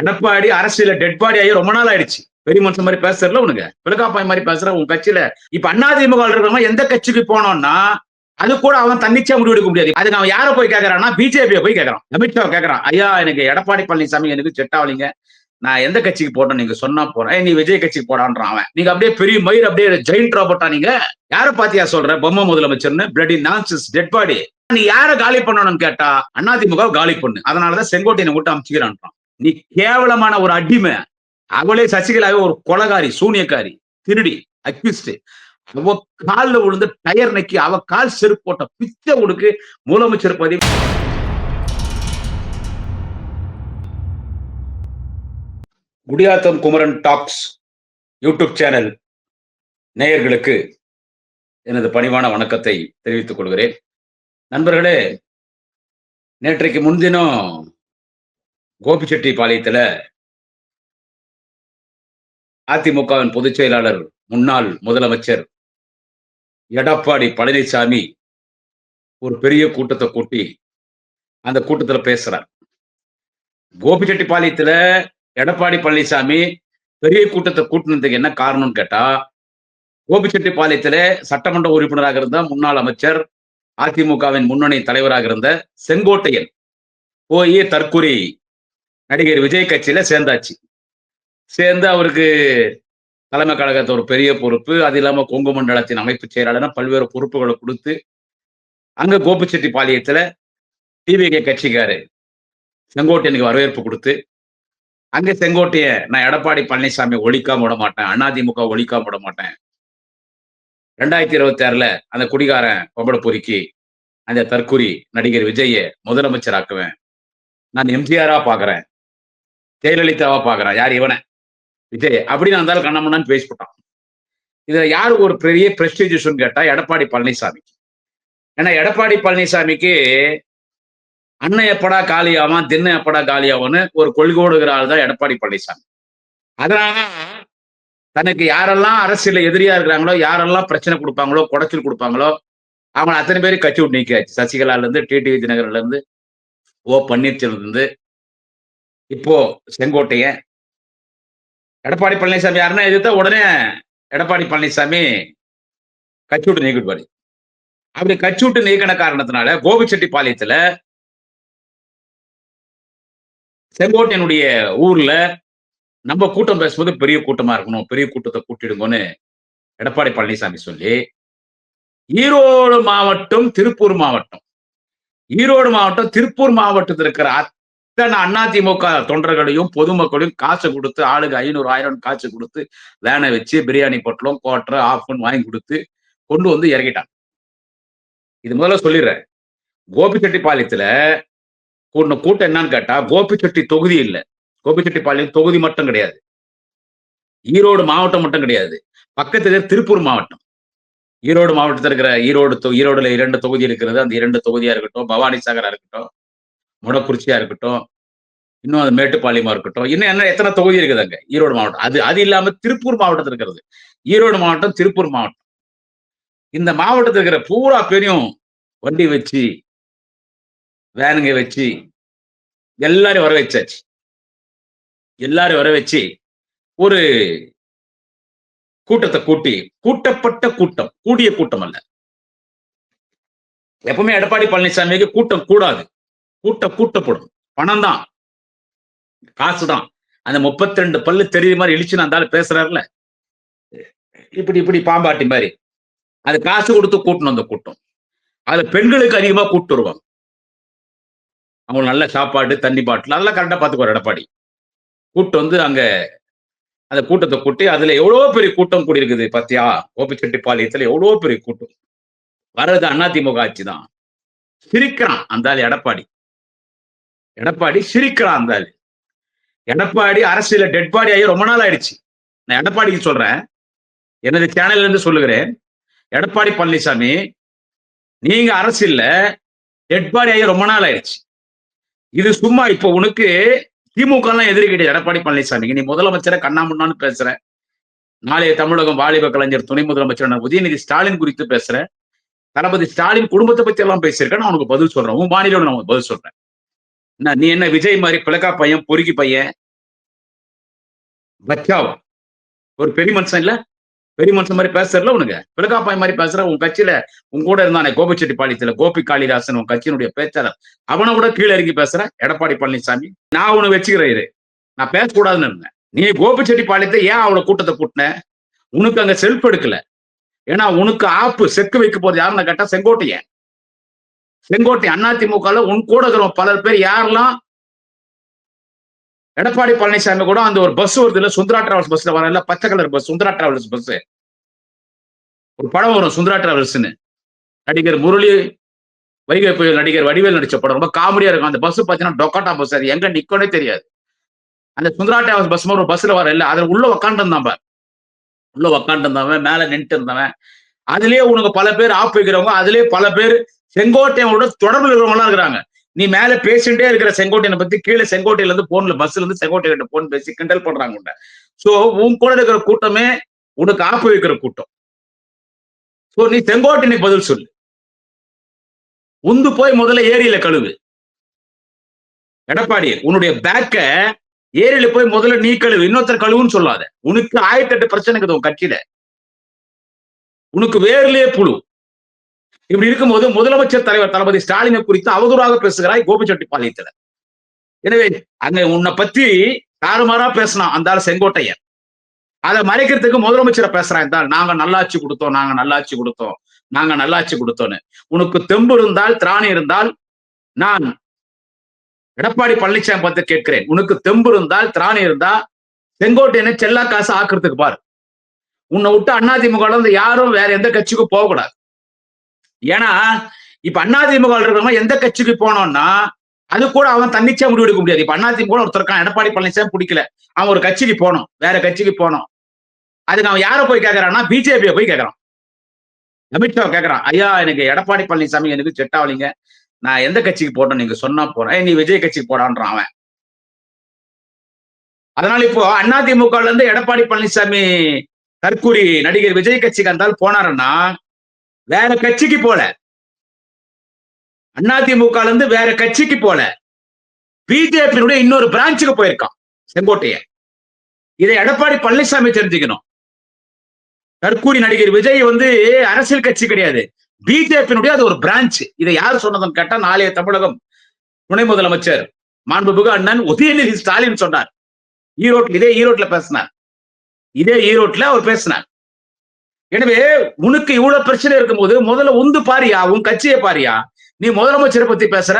எடப்பாடி அரசியல dead body ஆகி ரொம்ப நாள் ஆயிடுச்சு. பெரிய மனுஷன் மாதிரி பேசுறல உனக்கு. பிளக்காப்பாய் மாதிரி பேசுற உன் கட்சியில. இப்ப அதிமுக இருக்கிறவங்க எந்த கட்சிக்கு போனோம்னா, அது கூட அவன் தன்னிச்சையா முடிவெடுக்க முடியாது. அதுக்கு அவன் யார போய் கேட்கறான்னா, பிஜேபிய போய் கேட்கறான். அமித்ஷாவ கேட்கறான். ஐயா எனக்கு எடப்பாடி பழனிசாமி எனக்கு செட் ஆவலீங்க. நான் எந்த கட்சிக்கு போட்டேன் நீங்க சொன்னா போறேன். நீ விஜய் கட்சிக்கு போடான்றான் அவன். நீங்க அப்படியே பெரிய மயிர் அப்படியே ஜெயிண்ட் ரோபோட்டா நீங்க? யார பாத்தியா சொல்ற பொம்மை முதலமைச்சர்னு? Bloody nonsense dead body. நீ யார காலி பண்ணணும்னு கேட்டா அதிமுக காலி பண்ணு. அதனாலதான் செங்கோட்டையனை விட்டு அமைச்சுக்கிறான்றான். நீ கேவலமான ஒரு அடிமை. அவளே சசிகலாவே ஒரு கொலகாரி, சூனியக்காரி, திருடி, அக்யூஸ்ட். அவ கால்ல விழுந்து டயர் நக்கி அவ கால் செருப்பு போட்ட பிச்சை உடுக்கு முதலமைச்சர் பதவி. Gudiyatham Kumaran talks YouTube channel நேயர்களுக்கு எனது பணிவான வணக்கத்தை தெரிவித்துக் கொள்கிறேன். நண்பர்களே, நேற்றைக்கு முன்தினம் கோபிச்செட்டிப்பாளையத்துல அதிமுகவின் பொதுச் செயலாளர் முன்னாள் முதலமைச்சர் எடப்பாடி பழனிசாமி ஒரு பெரிய கூட்டத்தை கூட்டி அந்த கூட்டத்துல பேசுறார். கோபிச்செட்டிப்பாளையத்துல எடப்பாடி பழனிசாமி பெரிய கூட்டத்தை கூட்டினதுக்கு என்ன காரணம்னு கேட்டா, கோபிச்செட்டிப்பாளையத்துல சட்டமன்ற உறுப்பினராக இருந்த முன்னாள் அமைச்சர், அதிமுகவின் முன்னணி தலைவராக இருந்த செங்கோட்டையன் போய் தற்கொலை நடிகர் விஜய் கட்சியில சேர்ந்தாச்சு. சேர்ந்து அவருக்கு தலைமை கழகத்தை ஒரு பெரிய பொறுப்பு, அது இல்லாம கொங்கு மண்டலத்தின் அமைப்பு செயலாளர் பல்வேறு பொறுப்புகளை கொடுத்து அங்க கோபிச்செட்டிப்பாளையத்துல டிவிகே கட்சிக்காரு செங்கோட்டையனுக்கு வரவேற்பு கொடுத்து, அங்க செங்கோட்டைய நான் எடப்பாடி பழனிசாமி ஒழிக்காம விட மாட்டேன், அதிமுக ஒழிக்காம விட மாட்டேன், 2026 அந்த குடிகாரன் பொம்பளை பொறுக்கி அந்த தற்குறி நடிகர் விஜய முதலமைச்சர் ஆக்குவேன், நான் எம்ஜிஆரா பாக்குறேன், ஜெயலலிதாவா பாக்குறேன், யார் இவன விஜய் அப்படின்னு இருந்தாலும் கண்ணமண்ணான்னு பேசிவிட்டான். இதுல யாருக்கு ஒரு பெரிய பிரஸ்டீஜ் கேட்டா எடப்பாடி பழனிசாமி. ஏன்னா எடப்பாடி பழனிசாமிக்கு அண்ணன் எப்படா காலியாவான், தின்ன எப்படா காலியாவான்னு ஒரு கொள்கையோடுகிற ஆள் தான் எடப்பாடி பழனிசாமி. அதனால தனக்கு யாரெல்லாம் அரசியல் எதிரியா இருக்கிறாங்களோ, யாரெல்லாம் பிரச்சனை கொடுப்பாங்களோ, குடைச்சல் கொடுப்பாங்களோ, அவங்க அத்தனை பேரும் கட்சி விட்டு நீக்கியாச்சு. சசிகலால இருந்து, டிடிவி தினகரன்ல இருந்து, ஓ பன்னீர்செல்வம் இருந்து, இப்போ செங்கோட்டையன். எடப்பாடி பழனிசாமி யாருன்னா எதிர்த்தா உடனே எடப்பாடி பழனிசாமி கட்சி விட்டு நீக்கிடுவாரு. அப்படி கட்சி விட்டு நீக்கின காரணத்தினால கோபிச்செட்டிப்பாளையத்துல செங்கோட்டையனுடைய ஊர்ல நம்ம கூட்டம் பேசும்போது பெரிய கூட்டமா இருக்கணும், பெரிய கூட்டத்தை கூட்டிடுங்கன்னு எடப்பாடி பழனிசாமி சொல்லி, ஈரோடு மாவட்டம், திருப்பூர் மாவட்டம், ஈரோடு மாவட்டம், திருப்பூர் மாவட்டத்தில் இருக்கிற அத்தனை அதிமுக தொண்டர்களையும் பொதுமக்களையும் காசு கொடுத்து, ஆளுக்கு 500, 1000 காசு கொடுத்து வேனை வச்சு பிரியாணி பொட்டலம், குவார்டர், ஆஃப்னு வாங்கி கொடுத்து கொண்டு வந்து இறங்கிட்டாங்க. இது முதல்ல சொல்லிடுறேன். கோபிச்செட்டிப்பாளையத்துல கூட்டம் என்னன்னு கேட்டா, கோபிச்செட்டி தொகுதி இல்ல, கோபிச்செட்டிப்பாளையம் தொகுதி மட்டும் கிடையாது, ஈரோடு மாவட்டம் மட்டும் கிடையாது, பக்கத்துல திருப்பூர் மாவட்டம். ஈரோடு மாவட்டத்தில் இருக்கிற ஈரோடுல 2 தொகுதி இருக்கிறது. அந்த 2 தொகுதியா இருக்கட்டும், பவானி சாகரா இருக்கட்டும், மொடக்குறிச்சியா இருக்கட்டும், இன்னும் அது மேட்டுப்பாளையமா இருக்கட்டும், இன்னும் என்ன எத்தனை தொகுதி இருக்குது அங்க ஈரோடு மாவட்டம். அது இல்லாம திருப்பூர் மாவட்டத்தில் இருக்கிறது. ஈரோடு மாவட்டம், திருப்பூர் மாவட்டம். இந்த மாவட்டத்தில் இருக்கிற பூரா பேரையும் வண்டி வச்சு, வேனுங்க வச்சு எல்லாரும் வர வச்சாச்சு. எல்லாரும் வர வச்சு ஒரு கூட்டத்தை கூட்டி, கூட்டப்பட்ட கூட்டம், கூடிய கூட்டம் அல்ல. எப்பவுமே எடப்பாடி பழனிசாமிக்கு கூட்டம் கூடாது, கூட்டப்படும். பணம் தான், காசு தான். அந்த 32 பல்லு தெரியுற மாதிரி இழிச்சு அந்த பேசுறாருல, இப்படி பாம்பாட்டி மாதிரி, அது காசு கொடுத்து கூட்டணும். அந்த கூட்டம் அதுல பெண்களுக்கு அதிகமா கூட்டு வருவாங்க. அவங்க நல்ல சாப்பாடு, தண்ணி பாட்டில் அதெல்லாம் கரெக்டா பாத்துக்குவார் எடப்பாடி. கூட்டு வந்து அங்க அந்த கூட்டத்தை கூட்டி, அதுல எவ்வளவு பெரிய கூட்டம் கூடியிருக்குது பாத்தியா, கோபிச்செட்டிப்பாளையத்துல எவ்வளவு பெரிய கூட்டம். வர்றது அதிமுக ஆட்சி தான். சிரிக்கிறான் அந்த ஆள் எடப்பாடி. எடப்பாடி சிரிக்கிறான் அந்த ஆள். எடப்பாடி அரசியல டெட் பாடி ஆகி ரொம்ப நாள் ஆயிடுச்சு. நான் எடப்பாடிக்கு சொல்றேன், எனது சேனல்ல இருந்து சொல்லுகிறேன், எடப்பாடி பழனிசாமி நீங்க அரசியல்ல டெட் பாடி ஆகி ரொம்ப நாள் ஆயிடுச்சு. இது சும்மா இப்ப உனக்கு திமுக எல்லாம் எதிரி கிடையாது. எடப்பாடி பழனிசாமி நீ முதலமைச்சரை கண்ணாமுன்னான்னு பேசுற, நாளைய தமிழகம் வாலிப கலைஞர் துணை முதலமைச்சர் உதயநிதி ஸ்டாலின் குறித்து பேசுற, தளபதி ஸ்டாலின் குடும்பத்தை பத்தி எல்லாம் பேசியிருக்கேன். நான் உனக்கு பதில் சொல்றேன், உன் மாநிலம் நான் பதில் சொல்றேன். நீ என்ன விஜய் மாதிரி பிளக்கா பையன், பொறுக்கி பையன், பச்சாவா? ஒரு பெரிய மனுஷன் இல்ல? பெரிய மனுஷன் மாரி பேசுறல உனக்கு. பிளக்காப்பாய் மாரி பேசுற உன் கட்சியில உன் கூட இருந்தானே கோபிச்செட்டிப்பாளையத்துல கோபி காளிதாசன் உன் கட்சியினுடைய பேச்சாளர். அவன விட கீழ இறங்கி பேசுற எடப்பாடி பழனிசாமி. நான் உன்ன வச்சுக்கிறேன் இரு. நான் பேசக்கூடாதுன்னு இருந்தேன். நீ கோபிச்செட்டிப்பாளையத்த ஏன் அவ்வளவு கூட்டத்த கூட்டுன? உனக்கு அங்க செல்ஃப் எடுக்கல. ஏன்னா உனக்கு ஆப்பு செக்கு வைக்க போறது யாருன்னு கேட்டா செங்கோட்டையன். செங்கோட்டையன் அதிமுகல உன் கூட இருக்கிற பலர் பேர் யாரெல்லாம் எடப்பாடி பழனிசாமி கூட அந்த ஒரு பஸ் வருது இல்ல சுந்தரா டிராவல்ஸ் பஸ்ல வரல பச்சை colour bus Sundara travels bus ஒரு படம் வரும் சுந்தரா டிராவல்ஸ்னு நடிகர் முரளி வைகை புயல் நடிகர் வடிவேல் நடிச்ச படம் ரொம்ப காமெடியா இருக்கும் அந்த பஸ் பாத்தீங்கன்னா டொக்காட்டா பஸ் அது எங்க நிக்கனே தெரியாது அந்த சுந்தரா டிராவல்ஸ் பஸ் ஒரு பஸ்ல வர இல்ல அதுல உள்ள உக்காண்டு இருந்தான் உள்ள உக்காண்டு இருந்தவன் மேல நின்று இருந்தவன் அதுலயே உனக்கு பல பேர் ஆப் வைக்கிறவங்க அதுலயே பல பேர் செங்கோட்டையோட தொடர்பு இருக்கிறவங்க இருக்கிறாங்க நீ மேல பேசிட்டே இருக்கிற செங்கோட்டையனை பத்தி கீழே செங்கோட்டையில இருந்து போன்ல பஸ்ல இருந்து செங்கோட்டை கிட்ட போன் பேசி கிண்டல் பண்றாங்க உண்ட சோ உன் கூட இருக்கிற கூட்டமே உனக்கு ஆப்பு வைக்கிற கூட்டம் சோ நீ செங்கோட்டை பதில் சொல்லு உந்து போய் முதல்ல ஏரியில கழுவு எடப்பாடி உன்னுடைய பேக்க ஏரியில போய் முதல்ல நீ கழுவு இன்னொருத்தர் கழுவுன்னு சொல்லாத உனக்கு 1008 பிரச்சனைக்குது உன் கட்சியில உனக்கு வேர்லயே புழு இப்படி இருக்கும்போது முதலமைச்சர் தலைவர் தளபதி ஸ்டாலினை குறித்து அவதூறாக பேசுகிறாய் கோபிச்செட்டிப்பாளையத்துல எனவே அங்க உன்னை பத்தி தாறுமாறா பேசினான் அந்த செங்கோட்டையன் அதை மறைக்கிறதுக்கு முதலமைச்சரை பேசுறான் நாங்க நல்லாட்சி கொடுத்தோம் நாங்க நல்லாட்சி கொடுத்தோம் நாங்க நல்லாட்சி கொடுத்தோன்னு உனக்கு தெம்பு இருந்தால் திராணி இருந்தால் நான் எடப்பாடி பழனிசாமி பார்த்து கேட்கிறேன் உனக்கு தெம்பு இருந்தால் திராணி இருந்தா செங்கோட்டையனை செல்லா காசு ஆக்குறதுக்கு பாரு உன்னை விட்டு அதிமுக யாரும் வேற எந்த கட்சிக்கும் போகக்கூடாது ஏன்னா இப்ப அதிமுக இருக்கிறவங்க எந்த கட்சிக்கு போனோம்னா அது கூட அவன் தன்னிச்சா முடிவெடுக்க முடியாது இப்ப அதிமுக ஒருத்தருக்கான் எடப்பாடி பழனிசாமி பிடிக்கல அவன் ஒரு கட்சிக்கு போனோம் வேற கட்சிக்கு போனோம் அதுக்கு அவன் யாரை போய் கேட்கறான்னா பிஜேபியை போய் கேட்கறான் அமித்ஷா கேட்கறான் ஐயா எனக்கு எடப்பாடி பழனிசாமி எனக்கு செட் ஆகலைங்க நான் எந்த கட்சிக்கு போட்டோம் நீங்க சொன்னா போறேன் நீ விஜய் கட்சிக்கு போடான்றான் அவன் அதனால இப்போ அதிமுக இருந்து எடப்பாடி பழனிசாமி தற்கூரி நடிகர் விஜய் கட்சிக்கு இருந்தாலும் போனாருன்னா வேற கட்சிக்கு போல அதிமுக இருந்து வேற கட்சிக்கு போல பிஜேபியினுடைய இன்னொரு பிரான்ச்சுக்கு போயிருக்கான் செங்கோட்டையன் இதை எடப்பாடி பழனிசாமி தெரிஞ்சுக்கணும் தற்கூரி நடிகர் விஜய் அரசியல் கட்சி கிடையாது பிஜேபியினுடைய அது ஒரு பிரான்ச் இதை யார் சொன்னதுன்னு கேட்டா நாளைய தமிழகம் துணை முதலமைச்சர் மாண்புமிகு அண்ணன் உதயநிதி ஸ்டாலின் சொன்னார் இதே ஈரோட்ல பேசினார் இதே ஈரோட்ல அவர் பேசினார் எனவே உனக்கு இவ்வளவு பிரச்சனை இருக்கும்போது முதல்ல உந்து பாரியா உன் கட்சியை பாரியா நீ முதலமைச்சரை பத்தி பேசுற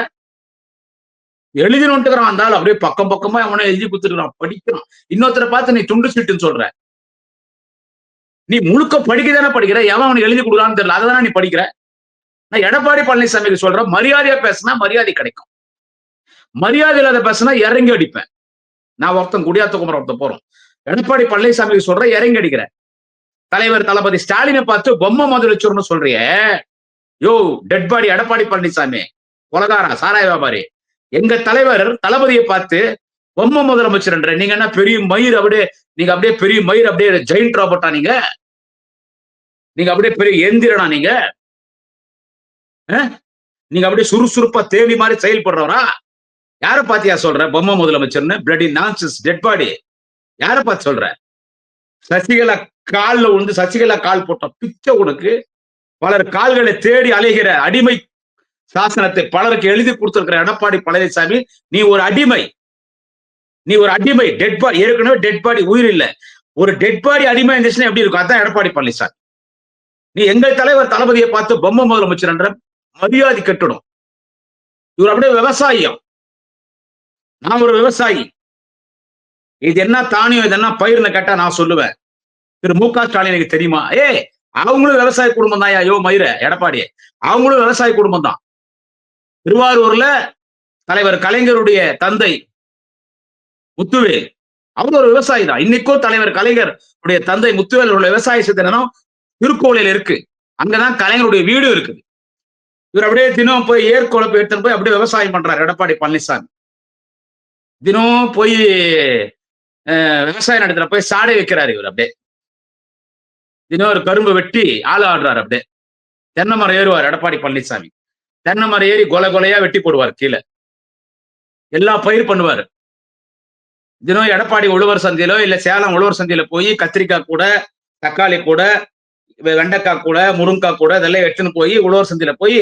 எழுதினோன்ட்டுக்கிறான் இருந்தாலும் அப்படியே பக்கம் பக்கமா அவனை எழுதி குத்துக்கிறான் படிக்கிறான் இன்னொருத்தரை பார்த்து நீ துண்டு சீட்டுன்னு சொல்ற நீ முழுக்க படிக்கதானே படிக்கிற எவன் அவனுக்கு எழுதி கொடுக்குறான்னு தெரியல அதான் நீ படிக்கிற நான் எடப்பாடி பழனிசாமிக்கு சொல்றேன் மரியாதையா பேசினா மரியாதை கிடைக்கும் மரியாதை இல்லாத பேசினா இறங்கி அடிப்பேன் நான் ஒருத்தன் குடியாத்த குமரம் ஒருத்தன் போறோம் எடப்பாடி பழனிசாமிக்கு சொல்றேன் இறங்கி அடிக்கிறேன் தலைவர் தளபதி ஸ்டாலினை பார்த்து பொம்மை முதலமைச்சர்னு சொல்றிய யோ டெட் பாடி எடப்பாடி பழனிசாமி கொலகாரா சாராய வியாபாரி எங்க தலைவர் தளபதியை பார்த்து பொம்மை முதலமைச்சர் என்ற நீங்க என்ன பெரிய மயிர் அப்படியே நீங்க அப்படியே பெரிய மயிர் அப்படியே ஜெயின்ட் ராபர்ட்டா நீங்க அப்படியே பெரிய எந்திரனா நீங்க நீங்க அப்படியே சுறுசுறுப்பா தேவி மாதிரி செயல்படுறவரா யார பாத்தியா சொல்ற பொம்மை முதலமைச்சர்னு பிளடி நான்சென்ஸ் டெட் பாடி யார பார்த்து சொல்ற சசிகலா கால்ல சசிகலா கால் போட்ட பிச்சை உனக்கு பலர் கால்களை தேடி அலைகிற அடிமை சாசனத்தை பலருக்கு எழுதி கொடுத்திருக்கிற எடப்பாடி பழனிசாமி நீ ஒரு அடிமை டெட் பாடி ஏற்கனவே டெட் பாடி உயிர் இல்ல ஒரு டெட் பாடி அடிமை இருந்துச்சுன்னா எப்படி இருக்கும் அதான் எடப்பாடி பழனிசாமி நீ எங்கள் தலைவர் தளபதியை பார்த்து பொம்மை முதலமைச்சர் என்ற மரியாதை கட்டணும் இவர் அப்படியே விவசாயம் நான் ஒரு விவசாயி இது என்ன தானியம் இது என்ன பயிர்னு கேட்டா நான் சொல்லுவேன் திரு மு க ஸ்டாலினுக்கு தெரியுமா அவங்களும் விவசாய குடும்பம் தான் யோ மயிர எடப்பாடி அவங்களும் விவசாய குடும்பம் தான் திருவாரூர்ல தலைவர் கலைஞருடைய தந்தை முத்துவேல் அவர் ஒரு விவசாயி தான் இன்னைக்கும் தலைவர் கலைஞர் தந்தை முத்துவேல் விவசாய சித்தனம் திருக்கோவிலில் இருக்கு அங்கதான் கலைஞருடைய வீடு இருக்குது இவர் அப்படியே தினம் போய் ஏற்கொழப்பு எடுத்துன்னு போய் அப்படியே விவசாயம் பண்றாரு எடப்பாடி பழனிசாமி தினம் போய் விவசாய நடத்துல போய் சாடை வைக்கிறாரு இவர் அப்படியே தினம் ஒரு கரும்பு வெட்டி ஆள் ஆடுறாரு அப்படியே தென்னை மரம் ஏறுவார் எடப்பாடி பழனிசாமி தென்னை மரம் ஏறி கொலையா வெட்டி போடுவார் கீழே எல்லா பயிர் பண்ணுவாரு தினம் எடப்பாடி உழவர் சந்தையிலோ இல்ல சேலம் உழவர் சந்தையில போய் கத்திரிக்காய் கூட, தக்காளி கூட, வெண்டைக்காய் கூட, முருங்கைக்காய் கூட இதெல்லாம் எடுத்துன்னு போய் உழவர் சந்தையில போய்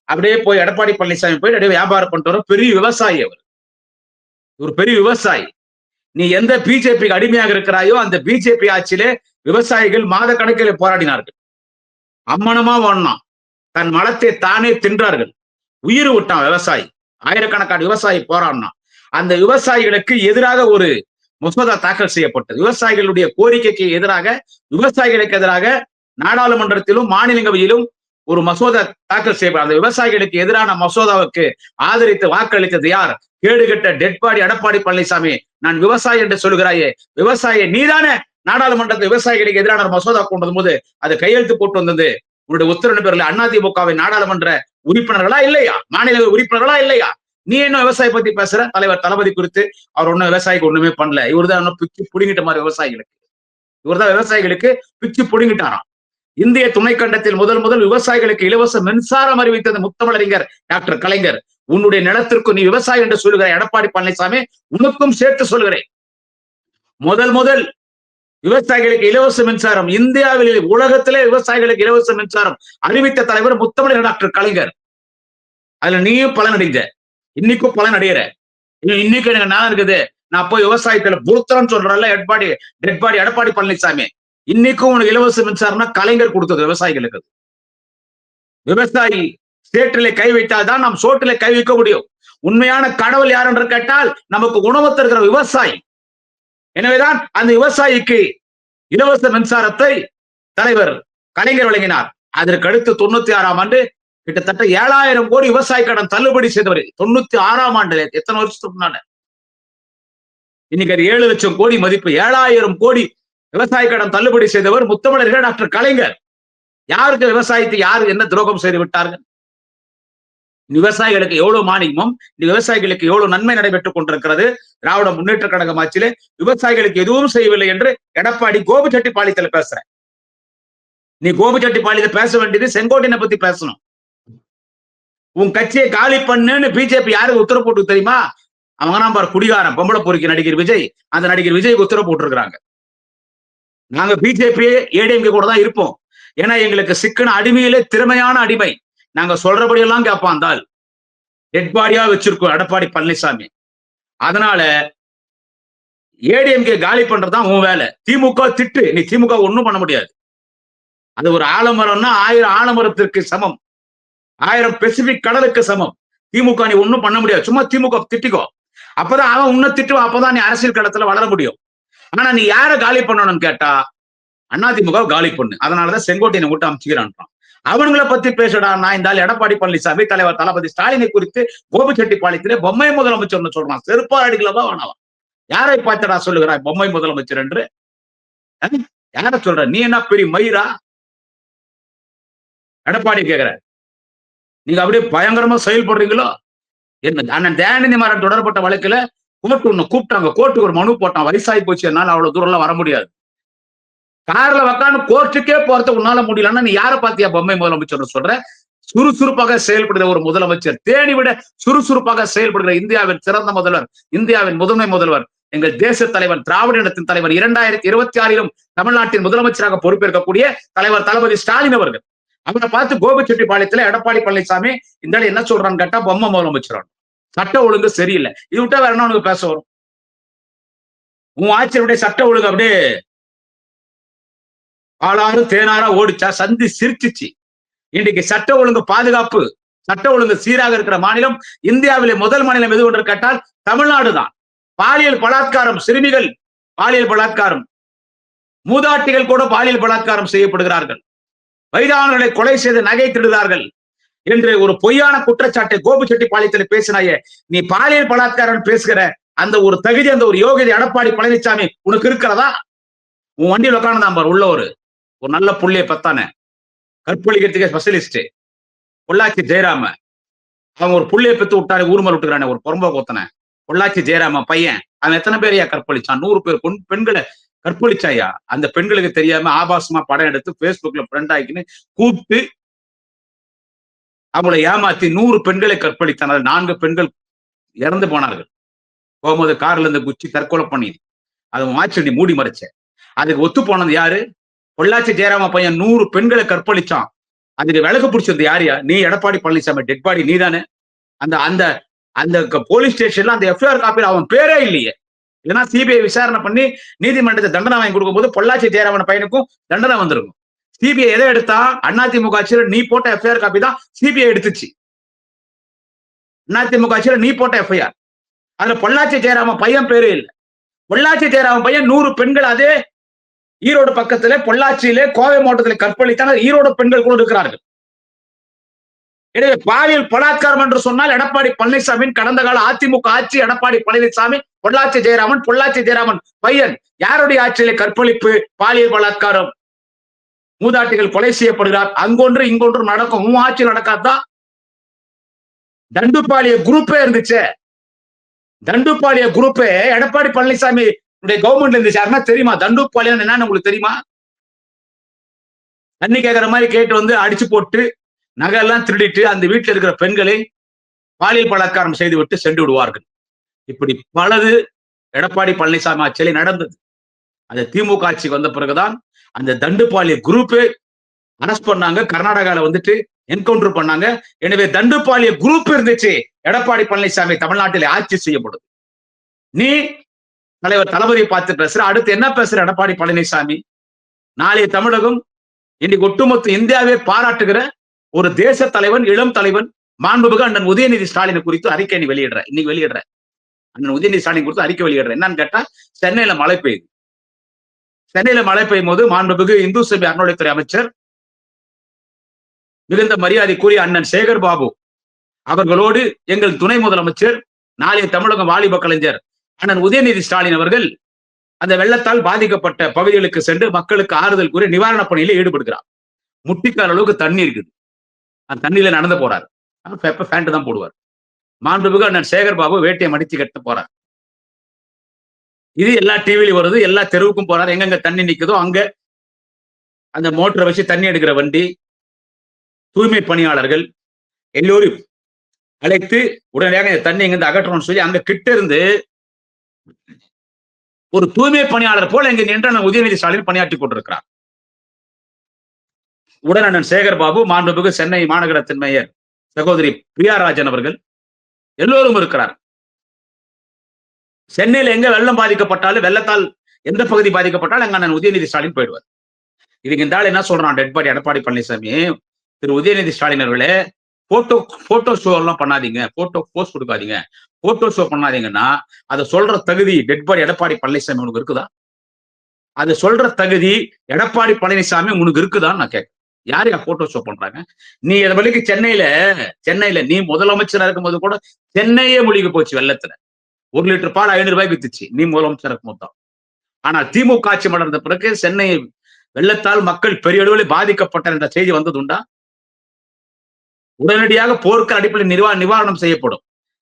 அப்படியே போய் எடப்பாடி பழனிசாமி போய் அப்படியே வியாபாரம் பண்ணிட்டு வர பெரிய விவசாயி அவர். ஒரு பெரிய விவசாயி. நீ எந்த பிஜேபிக்கு அடிமையாக இருக்கிறாயோ அந்த பிஜேபி ஆட்சியிலே விவசாயிகள் மாத கணக்கில் போராடினார்கள். அம்மனமா ஓடனான். தன் மலத்தை தானே தின்றார்கள். உயிர் விட்டான் விவசாயி. ஆயிரக்கணக்கான விவசாயி போராடினான். அந்த விவசாயிகளுக்கு எதிராக ஒரு மசோதா தாக்கல் செய்யப்பட்டது. விவசாயிகளுடைய கோரிக்கைக்கு எதிராக, விவசாயிகளுக்கு எதிராக நாடாளுமன்றத்திலும் மாநிலங்களவையிலும் ஒரு மசோதா தாக்கல் செய்யப்படும். அந்த விவசாயிகளுக்கு எதிரான மசோதாவுக்கு ஆதரித்து வாக்களித்தது யார்? கேடுகட்ட டெட்பாடி எடப்பாடி பழனிசாமி. நான் விவசாயி என்று சொல்கிறாயே, விவசாயி நீதானே நாடாளுமன்றத்தில் விவசாயிகளுக்கு எதிரான மசோதா கொண்டு போது அதை கையெழுத்து போட்டு வந்தது உன்னுடைய உத்தரவு பேரில் அதிமுகவின் நாடாளுமன்ற உறுப்பினர்களா இல்லையா? மாநில உறுப்பினர்களா இல்லையா? நீ என்ன விவசாய பத்தி பேசுற? தலைவர் தளபதி குறித்து அவர் ஒன்னும் விவசாயிக்கு ஒண்ணுமே பண்ணல. இவர்தான் பிச்சு புடுங்கிட்ட மாதிரி விவசாயிகளுக்கு. இவர்தான் விவசாயிகளுக்கு பிச்சு புடுங்கிட்டாராம். இந்திய துணைக்கண்டத்தில் முதல் விவசாயிகளுக்கு இலவச மின்சாரம் அறிவித்தது முத்தமிழறிஞர் டாக்டர் கலைஞர். உன்னுடைய நிலத்திற்கு நீ விவசாயி என்று சொல்லுகிற எடப்பாடி பழனிசாமி, உனக்கும் சேர்த்து சொல்கிறேன். முதல் விவசாயிகளுக்கு இலவச மின்சாரம் இந்தியாவில், உலகத்திலே விவசாயிகளுக்கு இலவச மின்சாரம் அறிவித்த தலைவர் முத்தமிழர் டாக்டர் கலைஞர். அதுல நீயும் பலன் அடைஞ்ச, இன்னைக்கும் பலன் அடையிற. இன்னைக்கு எனக்கு நான் இருக்குது, நான் போய் விவசாயத்துல புருத்தரம் சொல்றேன்ல எடப்பாடி பழனிசாமி. இன்னைக்கும் உனக்கு இலவச மின்சாரம்னா கலைஞர் கொடுத்தது விவசாயிகளுக்கு. விவசாயி சேற்றிலே கை வைத்தால்தான் நாம் சோற்றிலே கை வைக்க முடியும். உண்மையான கடவுள் யார் என்று கேட்டால் நமக்கு உணவு தருகிற விவசாயி. எனவேதான் அந்த விவசாயிக்கு இலவச மின்சாரத்தை தலைவர் கலைஞர் வழங்கினார். அதற்கு அடுத்து 96ஆம் ஆண்டு கிட்டத்தட்ட 7000 கோடி விவசாய கடன் தள்ளுபடி செய்தவர். 96ஆம் ஆண்டு, எத்தனை வருஷத்துக்கு முன்னால. இன்னைக்கு அது 7 லட்சம் கோடி மதிப்பு. 7000 கோடி விவசாய கடன் தள்ளுபடி செய்தவர் முத்தமிழர் டாக்டர் கலைஞர். யாருக்கு விவசாயத்தை யாரு என்ன துரோகம் செய்து விட்டார்கள்? விவசாயிகளுக்கு எவ்வளவு மானியமும், விவசாயிகளுக்கு எவ்வளவு நன்மை நடைபெற்றுக் கொண்டிருக்கிறது. திராவிட முன்னேற்ற கழகம் ஆட்சியிலே விவசாயிகளுக்கு எதுவும் செய்யவில்லை என்று எடப்பாடி கோபிச்செட்டிப்பாளையத்துல பேசுற. நீ கோபிச்செட்டிப்பாளையத்தை பேச வேண்டியது செங்கோட்டையனை பத்தி பேசணும். உன் கட்சியை காலி பண்ணுன்னு பிஜேபி யாருக்கு உத்தரவு போட்டு தெரியுமா? அவங்க தான் பாரு குடிகாரன், பொம்பளை பொறுக்கி நடிகர் விஜய். அந்த நடிகர் விஜய்க்கு உத்தரவு போட்டிருக்கிறாங்க. நாங்க பிஜேபி ஏடிஎம்கே கூட தான் இருப்போம். ஏன்னா எங்களுக்கு சிக்கன அடிமையிலே திறமையான அடிமை. நாங்க சொல்றபடி எல்லாம் கேட்பான். டெட்பாடியா வச்சிருக்கோம் எடப்பாடி பழனிசாமி. அதனால ஏடிஎம்கே காலி பண்றதுதான் உன் வேலை. திமுக திட்டு, நீ திமுக ஒண்ணும் பண்ண முடியாது. அது ஒரு ஆலமரம்னா 1000 ஆலமரத்திற்கு சமம், 1000 பெசிபிக் கடலுக்கு சமம். திமுக நீ ஒண்ணும் பண்ண முடியாது. சும்மா திமுக திட்டிக்கோ. அப்பதான் அவன் உன்ன திட்டுவான். அப்பதான் நீ அரசியல் களத்துல வளர முடியும். ஆனா நீ யார காலி பண்ணணும்னு கேட்டா அதிமுக காலி பண்ணு. அதனாலதான் செங்கோட்டையனை விட்டு அமைச்சுக்கிறான். அவங்களை பத்தி பேசுடா. நான் இந்த எடப்பாடி பழனிசாமி தலைவர் தளபதி ஸ்டாலினை குறித்து கோபிச்செட்டிப்பாளையத்திலே பொம்மை முதலமைச்சர் சொல்றான். செருப்பா அடிக்கலவா வேணாம். யாரை பார்த்தடா சொல்லுகிறாய் பொம்மை முதலமைச்சர் என்று? யார சொல்ற? நீ என்ன பெரிய மயிரா? எடப்பாடி கேக்குற, நீங்க அப்படியே பயங்கரமா செயல்படுறீங்களோ? என்ன அண்ணன் தயாநிதி மாறன் தொடரப்பட்ட வழக்குல கோர்ட்டு ஒண்ணு கூப்பிட்டாங்க. கோர்ட்டுக்கு ஒரு மனு போட்டான். வயசாகி போச்சு, என்னால அவ்வளவு தூரம் எல்லாம் வர முடியாது. கார்ல உட்காந்து கோர்ட்டுக்கே போறது உன்னால முடியலன்னா நீ யாரை பாத்தியா பொம்மை முதலமைச்சர் சொல்ற? சுறுசுறுப்பாக செயல்படுகிற ஒரு முதலமைச்சர், தேடி விட சுறுசுறுப்பாக செயல்படுகிற இந்தியாவின் சிறந்த முதல்வர், இந்தியாவின் முதன்மை முதல்வர், எங்கள் தேச தலைவர், திராவிட இனத்தின் தலைவர், 2026 தமிழ்நாட்டின் முதலமைச்சராக பொறுப்பேற்கக்கூடிய தலைவர் தளபதி ஸ்டாலின் அவர்கள். அவரை பார்த்து கோபிச்செட்டிப்பாளையத்துல எடப்பாடி பழனிசாமி இந்த என்ன சொல்றான்னு கேட்டா பொம்மை முதலமைச்சர். சட்ட ஒழுங்கு சரியில்லை. இது விட்டா வேற என்ன உனக்கு பேச வரும்? உன் ஆட்சியுடைய சட்ட ஒழுங்கு அப்படியே ஆளாறு தேனாரா ஓடிச்சா, சந்தி சிரிச்சிச்சு. இன்றைக்கு சட்ட ஒழுங்கு பாதுகாப்பு, சட்ட ஒழுங்கு சீராக இருக்கிற மாநிலம் இந்தியாவிலே முதல் மாநிலம் எது என்று கேட்டால் தமிழ்நாடு தான். பாலியல் பலாத்காரம், சிறுமிகள் பாலியல் பலாத்காரம், மூதாட்டிகள் கூட பாலியல் பலாத்காரம் செய்யப்படுகிறார்கள். வயதானவர்களை கொலை செய்து நகை திருடுகிறார்கள் என்று ஒரு பொய்யான குற்றச்சாட்டை கோபிச்செட்டிப்பாளையத்தில் பேசினாயே. நீ பாலியல் பலாத்காரம் பேசுகிற அந்த ஒரு தகுதி, அந்த ஒரு யோகிதை எடப்பாடி பழனிசாமி உனக்கு இருக்கிறதா? உன் வண்டியில் உட்கார்ந்து பாரு உள்ள ஒரு நல்ல புள்ளைய பத்தானே, கற்பழிக்கிறதுக்கு ஸ்பெஷலிஸ்ட் பொள்ளாச்சி ஜெயராம. அவன் ஒரு புள்ளைய பெத்து விட்டாரு, ஊர்மல் விட்டுக்கிறானே ஒரு பொறம்ப கோத்தனை பொள்ளாச்சி ஜெயராம பையன். அவன் எத்தனை பேரையா கற்பழிச்சான்? 100 பேர் பெண்களை கற்பழிச்சாயா? அந்த பெண்களுக்கு தெரியாம ஆபாசமா படம் எடுத்து பேஸ்புக்ல ஃப்ரெண்ட் ஆக்கின்னு கூப்பிட்டு அவங்களை ஏமாத்தி 100 பெண்களை கற்பழித்தனர். 4 பெண்கள் இறந்து போனார்கள். போகும்போது கார்ல இருந்து குச்சி தற்கொலை பண்ணி அதை மாற்றி நீ மூடி மறைச்ச. அதுக்கு ஒத்து போனது யாரு? பொள்ளாச்சி ஜெயராம பையன் 100 பெண்களை கற்பழிச்சான். அதுக்கு விளக்கு பிடிச்சது யாருயா? நீ எடப்பாடி பழனிசாமி டெட் பாடி நீ தானே? அந்த அந்த அந்த போலீஸ் ஸ்டேஷன்ல அந்த எஃப்ஐஆர் காப்பியில் அவன் பேரே இல்லையே. இல்லைன்னா சிபிஐ விசாரணை பண்ணி நீதிமன்றத்தை தண்டனை வாங்கி கொடுக்கும்போது பொள்ளாச்சி ஜெயராமன் பையனுக்கும் தண்டனை வந்திருக்கும். சிபிஐ எதை எடுத்தா? அதிமுக ஆட்சியில் நீ போட்ட எஃப்ஐஆர் காப்பி தான் சிபிஐ எடுத்துச்சு. அதிமுக ஆட்சியில் நீ போட்ட எஃப்ஐஆர். அதுல பொள்ளாச்சி ஜெயராமன் பையன் பேரே இல்லை. பொள்ளாச்சி ஜெயராமன் பையன் 100 பெண்கள் அதே ஈரோடு பக்கத்திலே பொள்ளாச்சியிலே கோவை மாவட்டத்தில் கற்பழித்தால் ஈரோடு பெண்கள் கூட இருக்கிறார்கள். எனவே பாலியல் பலாத்காரம் என்று சொன்னால் எடப்பாடி பழனிசாமியின் கடந்த கால அதிமுக ஆட்சி, எடப்பாடி பழனிசாமி, பொள்ளாச்சி ஜெயராமன் பையன் யாருடைய ஆட்சியிலே கற்பழிப்பு, பாலியல் பலாத்காரம், மூதாட்டிகள் கொலை செய்யப்படுகிறார். அங்கொன்று இங்கொன்று நடக்கும். உன் ஆட்சி நடக்காதான். தண்டுபாளைய குரூப்பே இருந்துச்சு. தண்டுபாளைய குரூப்பே எடப்பாடி பழனிசாமி கவர்மெண்ட்ல இருந்துச்சு. யாருன்னா தெரியுமா? தண்டுபாளையம் என்னன்னு உங்களுக்கு தெரியுமா? தண்ணி கேட்கிற மாதிரி கேட்டு வந்து அடிச்சு போட்டு நகையெல்லாம் திருடிட்டு அந்த வீட்டில் இருக்கிற பெண்களை பாலியல் பலாத்காரம் செய்துவிட்டு சென்று விடுவார்கள். இப்படி பலது எடப்பாடி பழனிசாமி ஆட்சியிலே நடந்தது. அந்த திமுக ஆட்சிக்கு வந்த பிறகுதான் அந்த தண்டுபாளைய குரூப்பே அரெஸ்ட் பண்ணாங்க. கர்நாடகால வந்துட்டு என்கவுண்டர் பண்ணாங்க. எனவே தண்டுபாளைய குரூப் இருந்துச்சு. எடப்பாடி பழனிசாமி தமிழ்நாட்டில் ஆட்சி செய்யப்படுது. நீ தலைவர் தளபதியை பார்த்து பேசுற, அடுத்து என்ன பேசுற எடப்பாடி பழனிசாமி? நாளைய தமிழகம் இன்னைக்கு ஒட்டுமொத்த இந்தியாவே பாராட்டுகிற ஒரு தேச தலைவன், இளம் தலைவன், மாண்புமிகு அண்ணன் உதயநிதி ஸ்டாலின் குறித்து அறிக்கை நீ இன்னைக்கு வெளியிடுற. அண்ணன் உதயநிதி ஸ்டாலின் குறித்து அறிக்கை வெளியிடுற. என்னன்னு கேட்டா, சென்னையில மழை பெய்யுது. சென்னையில மழை பெய்யும் போது மாண்புமிகு இந்து சமய அறநிலையத்துறை அமைச்சர் மிகுந்த மரியாதைக்குரிய அண்ணன் சேகர் பாபு அவர்களோடு எங்கள் துணை முதலமைச்சர், நாளைய தமிழகம் வாலிப கலைஞர் அண்ணன் உதயநிதி ஸ்டாலின் அவர்கள் அந்த வெள்ளத்தால் பாதிக்கப்பட்ட பகுதிகளுக்கு சென்று மக்களுக்கு ஆறுதல் கூறி நிவாரணப் பணியில ஈடுபடுகிறார். முட்டிக்கால் அளவுக்கு தண்ணி இருக்குது. அந்த தண்ணியில நடந்து போறாரு. பேண்ட் தான் போடுவார். மாண்புமிகு அண்ணன் சேகர் பாபு வேட்டையை மடிச்சு கட்ட போறார். இது எல்லா டிவிலையும் வருது. எல்லா தெருவுக்கும் போறாரு. எங்கெங்க தண்ணி நிக்குதோ அங்க அந்த மோட்டரை வச்சு தண்ணி எடுக்கிற வண்டி, தூய்மை பணியாளர்கள் எல்லோரும் அழைத்து உடனடியாக இந்த தண்ணி இங்கிருந்து அகற்றணும்னு சொல்லி அங்க கிட்ட இருந்து ஒரு தூய்மை பணியாளர் போல இங்க நின்று உதயநிதி ஸ்டாலின் பணியாற்றி கொண்டிருக்கிறார். உடன் அண்ணன் சேகர் பாபு, மாண்புமிகு சென்னை மாநகரத்தின் மேயர் சகோதரி பிரியாராஜன் அவர்கள் எல்லோரும் இருக்கிறார். சென்னையில எங்க வெள்ளம் பாதிக்கப்பட்டாலும், வெள்ளத்தால் எந்த பகுதி பாதிக்கப்பட்டாலும் அங்க அண்ணன் உதயநிதி ஸ்டாலின் போயிடுவார். இதுக்கு இந்த ஆள் என்ன சொல்றான்? டெட்பாடி எடப்பாடி பழனிசாமி, திரு உதயநிதி ஸ்டாலின் அவர்களே, போட்டோ ஷோ எல்லாம் பண்ணாதீங்க, போட்டோ போஸ்ட் கொடுக்காதீங்க, போட்டோ ஷோ பண்ணாதீங்கன்னா அதை சொல்ற தகுதி டெட்பாடி எடப்பாடி பழனிசாமி உனக்கு இருக்குதா? அதை சொல்ற தகுதி எடப்பாடி பழனிசாமி உனக்கு இருக்குதான்னு நான் கேட்கிறேன். யாரு போட்டோ ஷோ பண்றாங்க? நீ இதை வரைக்கு சென்னையில நீ முதலமைச்சரா இருக்கும்போது கூட சென்னையே மூழ்கி போச்சு வெள்ளத்துல. 1 லிட்டர் பால் 500 ரூபாய்க்கு வித்துச்சு நீ முதலமைச்சர் இருக்கும்போது தான். ஆனால் திமுக ஆட்சி மலர்ந்த பிறகு சென்னை வெள்ளத்தால் மக்கள் பெரிய அளவில் பாதிக்கப்பட்ட என்ற செய்தி வந்தது உண்டா? உடனடியாக போர்க்கால அடிப்படையில் நிவாரணம் செய்யப்படும்.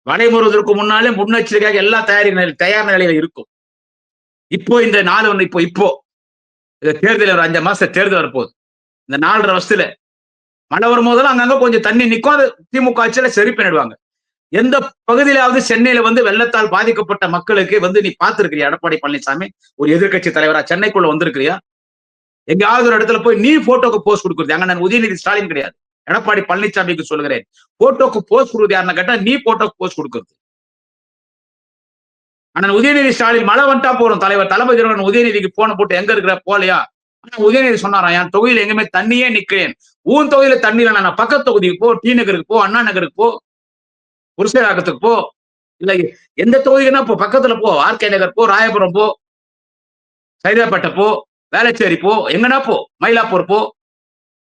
வடைமுறுவதற்கு முன்னாலே முன்னெச்சரிக்கையாக எல்லா தயார் நிலையில இருக்கும். இப்போ இந்த 4 இப்போ தேர்தல் ஒரு 5 மாசம் தேர்தல் வரப்போகுது. இந்த 4.5 வருஷத்துல மழை வரும்போதெல்லாம் அங்கங்க கொஞ்சம் தண்ணி நிற்கும். அது திமுக ஆட்சியில சரி பண்ணிடுவாங்க. எந்த பகுதியிலாவது சென்னையில வந்து வெள்ளத்தால் பாதிக்கப்பட்ட மக்களுக்கு வந்து நீ பார்த்திருக்கிறியா? எடப்பாடி பழனிசாமி ஒரு எதிர்கட்சி தலைவரா சென்னைக்குள்ள வந்திருக்கிறியா? எங்கேயாவது ஒரு இடத்துல போய் நீ போட்டோக்கு போஸ்ட் கொடுக்குறது அங்க நான் உதயநிதி ஸ்டாலின் கிடையாது, எடப்பாடி பழனிசாமிக்கு சொல்லுகிறேன். போட்டோக்கு போஸ்ட் கொடுக்குறது யாருன்னு கேட்டா நீ போட்டோக்கு போஸ்ட் கொடுக்குறது. அண்ணன் உதயநிதி ஸ்டாலின் மழை வந்துட்டா போறோம் தலைவர் தளபதி உதயநிதிக்கு போன போட்டு எங்க இருக்கிற போலையா? உதயநிதி சொன்னாராம், என் தொகுதியில எங்குமே தண்ணியே நிக்கிறேன். உன் தொகுதியில தண்ணி இல்ல, நான் பக்கத்து தொகுதிக்கு போ, டி நகருக்கு போ, அண்ணா நகருக்கு போ, புருஷராகத்துக்கு போ, இல்ல எந்த தொகுதிக்குன்னா போ, பக்கத்துல போ, ஆர்கே நகர் போ, ராயபுரம் போ, சைதாப்பேட்டை போ, வேளச்சேரி போ, எங்கன்னா போ, மயிலாப்பூர் போ,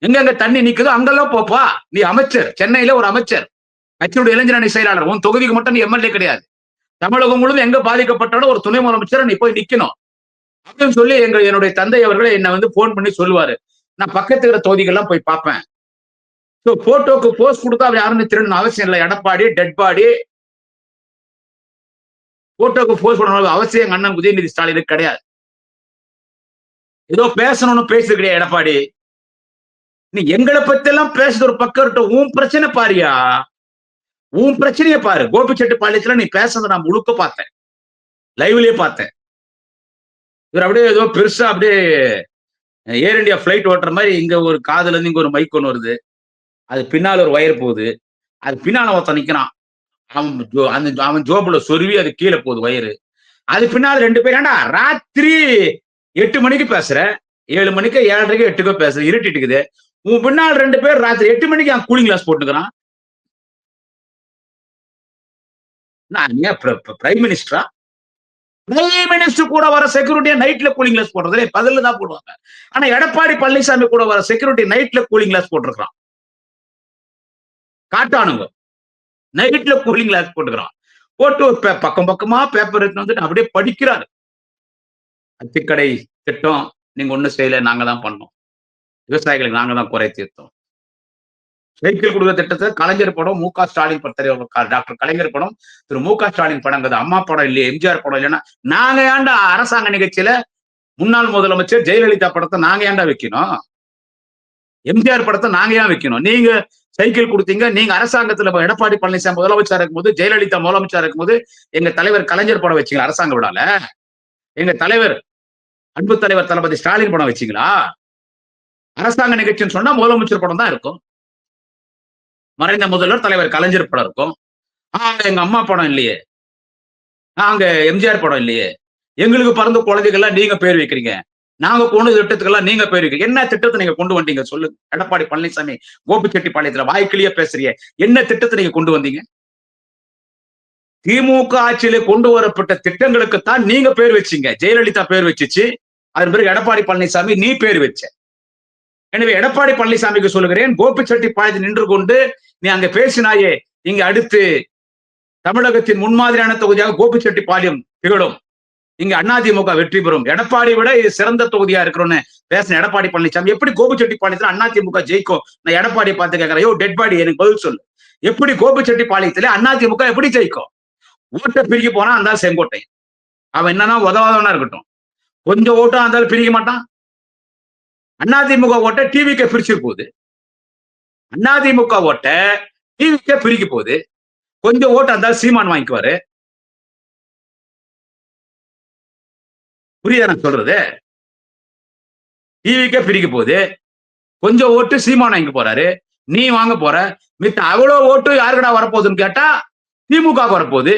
எங்க தண்ணி நிக்குதோ அங்கெல்லாம் போப்பா. நீ அமைச்சர், சென்னையில ஒரு அமைச்சர், கட்சியுடைய இளைஞரணி செயலாளர். உன் தொகுதிக்கு மட்டும் நீ எம்எல்ஏ கிடையாது. தமிழகம் முழுவதும் எங்க பாதிக்கப்பட்டாலும் ஒரு துணை முதலமைச்சர் நீ போய் நிக்கணும் அப்படின்னு சொல்லி என்னுடைய தந்தை அவர்களை என்ன வந்து போன் பண்ணி சொல்லுவாரு. நான் பக்கத்து இருக்கிற தொகுதிகள்லாம் போய் பார்ப்பேன். போட்டோக்கு போஸ்ட் கொடுத்தா அவர் யாருன்னு திருடணும் அவசியம் இல்லை. எடப்பாடி டெட் பாடி போட்டோக்கு போஸ்ட் பண்ண அவசியம் அண்ணன் உதயநிதி ஸ்டாலினுக்கு கிடையாது. ஏதோ பேசணும்னு பேசுறது கிடையாது. எடப்பாடி நீ எங்களை பத்தி எல்லாம் பேசுறது ஒரு பக்கம் இருக்கட்டும், உன் பிரச்சனை பாரியா, உன் பிரச்சனையை பாரு. கோபிச்செட்டிப்பாளையத்துல நீ பேசுறத நான் முழுக்க பார்த்தேன். லைவ்லயே பார்த்தேன். இவர் அப்படியே ஏதோ பெருசா அப்படியே ஏர் இந்தியா ஃபிளைட் ஓட்டுற மாரி இங்க ஒரு காதுல இருந்து இங்க ஒரு மைக் ஒண்ணு வருது. அது பின்னால ஒரு ஒயர் போகுது. அது பின்னால ஒருத்தன் நிக்கிறான். அவன் ஜோப்ல சொருவி அது கீழ போகுது வயரு. அது பின்னால 2 பேர் ஏன்டா ராத்திரி 8 மணிக்கு பேசுற. 7 மணிக்கோ, 7:30க்கோ, 8க்கோ பேசுற. இருட்டிட்டு இருக்குது. உன் பின்னால 2 பேர் ராத்திரி 8 மணிக்கு அவன் கூலிங் கிளாஸ் போட்டுக்கிறான். நான் ஏன் பிரைம் மினிஸ்டரா? பிரைம் மினிஸ்டர் கூட வர செக்யூரிட்டியா நைட்ல கூலிங் கிளாஸ் போடுறது பகல்ல தான் போடுவாங்க. ஆனா எடப்பாடி பழனிசாமி கூட வர செக்யூரிட்டி நைட்ல கூலிங் கிளாஸ் போட்டுருக்கான். காட்டானுங்க. நைட்ல கூலிங் கிளாஸ் போட்டுக்கிறான். போட்டு ஒரு பக்கம் பக்கமா பேப்பர் எடுத்துட்டு வந்துட்டு அப்படியே படிக்கிறாரு. அத்திக்கடை திட்டம் நீங்க ஒண்ணும் செய்யல நாங்க தான் பண்ணோம். விவசாயிகளுக்கு நாங்க தான் குறை தீர்த்தோம். சைக்கிள் கொடுக்கிற திட்டத்தை கலைஞர் படம் மு க ஸ்டாலின் டாக்டர் கலைஞர் படம் திரு மு க ஸ்டாலின் படங்கிறது அம்மா படம் இல்லையே எம்ஜிஆர் படம் இல்லைன்னா நாங்க ஏன்டா அரசாங்க நிகழ்ச்சியில முன்னாள் முதலமைச்சர் ஜெயலலிதா படத்தை நாங்க ஏன்டா வைக்கணும்? எம்ஜிஆர் படத்தை நாங்க ஏன் வைக்கணும்? நீங்க சைக்கிள் கொடுத்தீங்க. நீங்க அரசாங்கத்துல எடப்பாடி பழனிசாமி முதலமைச்சர் இருக்கும்போது ஜெயலலிதா முதலமைச்சர் இருக்கும்போது எங்க தலைவர் கலைஞர் படம் வச்சீங்களா அரசாங்க விடால? எங்க தலைவர் அன்பு தலைவர் தளபதி ஸ்டாலின் படம் வச்சீங்களா? அரசாங்க நிகழ்ச்சின்னு சொன்னா முதலமைச்சர் படம் தான் இருக்கும். மறைந்த முதல்வர் தலைவர் கலைஞர் படம் இருக்கும். எங்க அம்மா படம் இல்லையே. நாங்க எம்ஜிஆர் படம் இல்லையே. எங்களுக்கு பிறந்த குழந்தைகள்லாம் நீங்க பேர் வைக்கிறீங்க. நாங்க கொண்டு திட்டத்துக்கெல்லாம் நீங்க பேர் வைக்கிறீங்க. என்ன திட்டத்தை நீங்க கொண்டு வந்தீங்க சொல்லுங்க. எடப்பாடி பழனிசாமி கோபிச்செட்டிப்பாளையத்துல வாய்க்கிலேயே பேசுறீங்க. என்ன திட்டத்தை நீங்க கொண்டு வந்தீங்க? திமுக ஆட்சியிலே கொண்டு வரப்பட்ட திட்டங்களுக்குத்தான் நீங்க பேர் வச்சீங்க. ஜெயலலிதா பேர் வச்சுச்சு. அதன் பிறகு எடப்பாடி பழனிசாமி நீ பேர் வச்ச. எனவே எடப்பாடி பழனிசாமிக்கு சொல்லுகிறேன், கோபிச்செட்டிப்பாளையத்தில் நின்று கொண்டு நீ அங்க பேசினாயே, இங்க அடுத்து தமிழகத்தின் முன்மாதிரியான தொகுதியாக கோபிச்செட்டிப்பாளையம் திகழும். இங்க அதிமுக வெற்றி பெறும். எடப்பாடி விட இது சிறந்த தொகுதியா இருக்கிறோன்னு பேசின எடப்பாடி பழனிசாமி எப்படி கோபிச்செட்டிப்பாளையத்துல அதிமுக ஜெயிக்கும்? நான் எடப்பாடியை பார்த்து கேட்கிறேன், யோ டெட் பாடி எனக்கு பதில் சொல்லு. எப்படி கோபிச்செட்டிப்பாளையத்துல அதிமுக எப்படி ஜெயிக்கும்? ஓட்டை பிரிக்க போனா அந்த செங்கோட்டை. அவன் என்னன்னா உதவாதவனா இருக்கட்டும். கொஞ்சம் ஓட்டம் இருந்தாலும் பிரிக்க மாட்டான். அதிமுக ஓட்ட டிவிக்கு பிரிச்சு போகுது. அதிமுக ஓட்ட டிவிக்கு பிரிக்க போகுது. கொஞ்சம் ஓட்டம் இருந்தாலும் சீமான் வாங்கிக்குவாரு. புரியுதா நான் சொல்றது? டிவிக்கே பிரிக்க போகுது. கொஞ்சம் ஓட்டு சீமான் வாங்க போறாரு. நீ வாங்க போற. மித்த அவ்வளவு ஓட்டு யாருக்கடா வரப்போகுதுன்னு கேட்டா திமுக வரப்போகுது.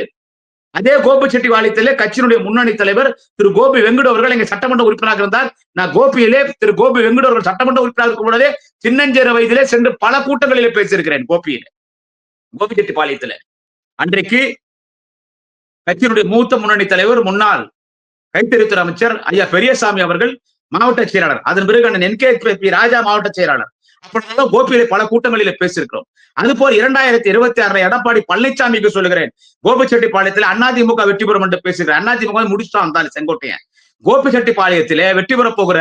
அதே கோபிச்செட்டிப்பாளையத்திலே கட்சியினுடைய முன்னணி தலைவர் திரு கோபி வெங்கட் அவர்கள் எங்க சட்டமன்ற உறுப்பினராக இருந்தார். நான் கோபியிலே திரு கோபி வெங்கட் அவர்கள் சட்டமன்ற உறுப்பினராக இருக்கும் பொழுதே சின்னஞ்சிறு வயதிலே சென்று பல கூட்டங்களிலே பேசியிருக்கிறேன் கோபியில. கோபிச்செட்டிப்பாளையத்துல அன்றைக்கு கட்சியினுடைய மூத்த முன்னணி தலைவர் முன்னாள் கைத்தறித்துறை அமைச்சர் ஐயா பெரியசாமி அவர்கள் மாவட்ட செயலாளர். அதன் பிறகு அண்ணன் NK ராஜா மாவட்ட செயலாளர். அப்படின்னா கோபியிலே பல கூட்டங்களிலே பேசியிருக்கிறோம். அதுபோல் 2026 எடப்பாடி பழனிசாமிக்கு சொல்லுகிறேன், கோபிச்செட்டிப்பாளையத்தில் அதிமுக வெற்றி பெறும் என்று பேசுகிறேன். அதிமுக முடிச்சுட்டான் தான் செங்கோட்டையன். கோபிச்செட்டிப்பாளையத்திலே வெற்றி பெற போகிற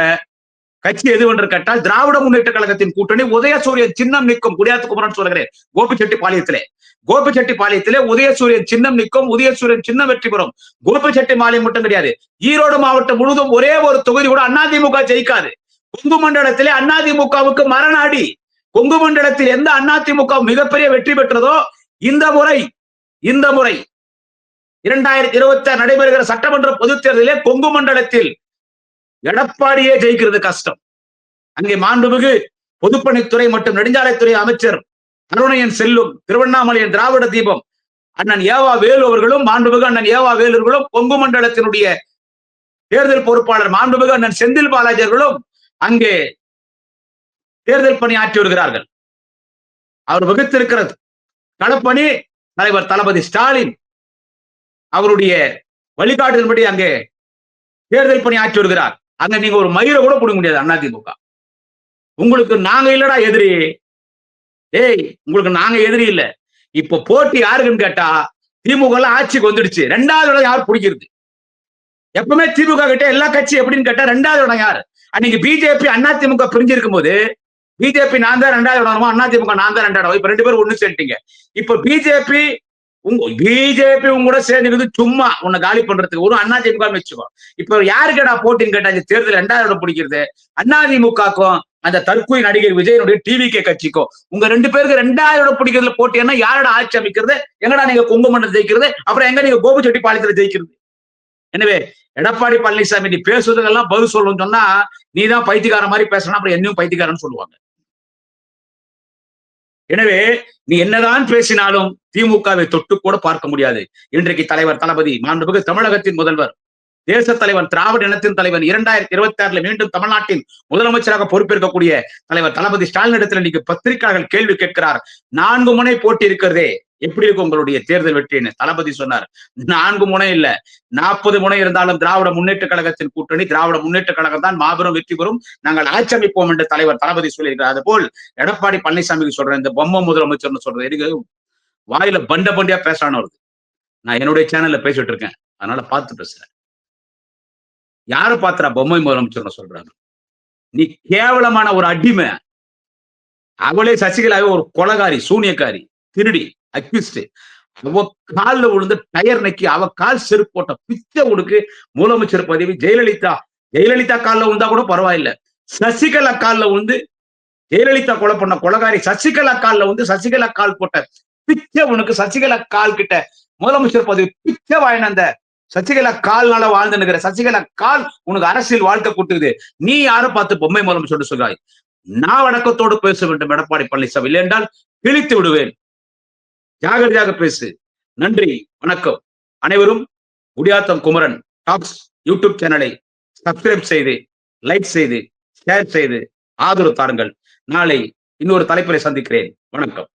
கட்சி எது என்று கேட்டால் திராவிட முன்னேற்ற கழகத்தின் கூட்டணி உதயசூரியன் சின்னம் நிற்கும். குடியாத்து குமரன் சொல்கிறேன். கோபிச்செட்டிப்பாளையத்திலே உதயசூரியன் சின்னம் நிற்கும். உதயசூரியன் சின்னம் வெற்றி பெறும். கோபிச்செட்டிப்பாளையம் மட்டும் கிடையாது, ஈரோடு மாவட்டம் முழுவதும் ஒரே ஒரு தொகுதி கூட அதிமுக ஜெயிக்காது. கொங்கு மண்டலத்திலே அதிமுகவுக்கு மரணாடி. கொங்கு மண்டலத்தில் எந்த அதிமுக மிகப்பெரிய வெற்றி பெற்றதோ இந்த முறை 2026 நடைபெறுகிற சட்டமன்ற பொதுத் தேர்தலிலே கொங்கு மண்டலத்தில் எடப்பாடியே ஜெயிக்கிறது கஷ்டம். அங்கே மாண்புமிகு பொதுப்பணித்துறை மற்றும் நெடுஞ்சாலைத்துறை அமைச்சர் அருணையன் செல்லும், திருவண்ணாமலையின் திராவிட தீபம் அண்ணன் ஏவா வேலு அவர்களும் மாண்புமிகு அண்ணன் ஏவா வேலுர்களும் கொங்கு மண்டலத்தினுடைய தேர்தல் பொறுப்பாளர் மாண்புமிகு அண்ணன் செந்தில் பாலாஜி அவர்களும் அங்கே தேர்தல் பணி ஆற்றி வருகிறார்கள். அவர் வகுத்திருக்கிறது களப்பணி தலைவர் தளபதி ஸ்டாலின் அவருடைய வழிகாட்டுதல்படி அங்கே தேர்தல் பணி ஆற்றி வருகிறார். அங்க நீங்க ஒரு மயிரை கூட பிடிக்க முடியாது அதிமுக. உங்களுக்கு நாங்க இல்லடா எதிரி. ஏய், உங்களுக்கு நாங்க எதிரி இல்ல. இப்ப போட்டி யாருக்குன்னு கேட்டா திமுக ஆட்சிக்கு வந்துடுச்சு. 2வது இடம் யார் பிடிக்கிறது? எப்பவுமே திமுக கிட்ட எல்லா கட்சி எப்படின்னு கேட்டா 2வது இடம் யாரு? அன்னைக்கு பிஜேபி அதிமுக பிரிஞ்சிருக்கும் போது பிஜேபி நான் தான் 2வது இடமா, அதிமுக நான் தான் 2வது இடம். இப்ப 2 பேரும் ஒண்ணு சேர்ந்துட்டீங்க. இப்ப பிஜேபி உங்களோட சேர்ந்து சும்மா உன்னை காலி பண்றதுக்கு ஒரு அதிமுக வச்சுக்கோ. இப்ப யாருக்கடா போட்டின்னு கேட்டா இந்த தேர்தல் 2வது இடம் பிடிக்கிறது அதிமுகக்கும் அந்த தற்கொலை நடிகர் விஜயனுடைய டிவிகே கட்சிக்கும். உங்க 2 பேருக்கு 2வது இடம் பிடிக்கிறதுல போட்டின்னா யாரோட ஆட்சி அமைக்கிறது? எங்கடா நீங்க கொங்கு மண்டலம் ஜெயிக்கிறது? அப்புறம் எங்க நீங்க கோபிச்செட்டிப்பாளையத்துல ஜெயிக்கிறது? எனவே எடப்பாடி பழனிசாமி நீ பேசுறதுக்கெல்லாம் பதில் சொல்லணும்னு சொன்னா நீ தான் பைத்தியக்கார மாதிரி பேசணும், அப்புறம் என்னையும் பைத்தியக்காரன்னு சொல்லுவாங்க. எனவே நீ என்னதான் பேசினாலும் திமுகவை தொட்டு கூட பார்க்க முடியாது. இன்றைக்கு தலைவர் தளபதி மாண்புமிகு தமிழகத்தின் முதல்வர், தேச தலைவன், திராவிட இனத்தின் தலைவன், 2026 மீண்டும் தமிழ்நாட்டின் முதலமைச்சராக பொறுப்பேற்கக்கூடிய தலைவர் தளபதி ஸ்டாலின் இடத்துல இன்னைக்கு பத்திரிகையாளர்கள் கேள்வி கேட்கிறார். 4 முனை போட்டி இருக்கிறதே, எப்படி இருக்கும் உங்களுடைய தேர்தல் வெற்றின்னு தளபதி சொன்னார். 4 முனை இல்ல, 40 முனை இருந்தாலும் திராவிட முன்னேற்ற கழகத்தின் கூட்டணி, திராவிட முன்னேற்ற கழகம் தான் மாபெரும் வெற்றி பெறும், நாங்கள் ஆட்சி அமைப்போம் என்று தலைவர் தளபதி சொல்லியிருக்கிறார். அதுபோல் எடப்பாடி பழனிசாமிக்கு சொல்றேன், இந்த பொம்மை முதலமைச்சர்னு சொல்றது எனக்கு வாயில பண்ட பண்டியா பேசான்னு வருது. நான் என்னுடைய சேனல்ல பேசிட்டு இருக்கேன், அதனால பார்த்து பேசுறேன். யார பாத்துறா பொம்மை முதலமைச்சர் சொல்றாங்க? நீ கேவலமான ஒரு அடிமை. அவளே சசிகலாவே ஒரு கொலகாரி, சூனியக்காரி, திருடி, அக்யூஸ்ட். அவ கால்ல விழுந்து டயர் நக்கி அவ கால் செருப்பு போட்ட பிச்சை உனக்கு முதலமைச்சர் பதவி. ஜெயலலிதா கால்ல விழுந்தா கூட பரவாயில்ல. சசிகலா கால்ல விழுந்து ஜெயலலிதா கொலை பண்ண கொலகாரி சசிகலா கால்ல வந்து சசிகலா கால் போட்ட பிச்சை உனக்கு. சசிகலா கால் கிட்ட முதலமைச்சர் பதவி பிச்சை வாங்கின அந்த சசிகலா கால்னால வாழ்ந்து நிக்கிற சசிகலா கால் உனக்கு அரசியல் வாழ்க்கை கொடுத்துக்குது. நீ யாரை பார்த்து பொம்மை முதலமைச்சர் சொல்றாய்? நான் வணக்கத்தோடு பேச வேண்டும் எடப்பாடி பழனிசாமி, இல்லை என்றால் கிழித்து விடுவேன். ஜாகிரதையாக பேசு. நன்றி, வணக்கம். அனைவரும் குடியாத்தம் குமரன் டாக்ஸ் யூடியூப் சேனலை சப்ஸ்கிரைப் செய்து, லைக் செய்து, ஷேர் செய்து ஆதரவு தாருங்கள். நாளை இன்னொரு தலைப்பிலே சந்திக்கிறேன். வணக்கம்.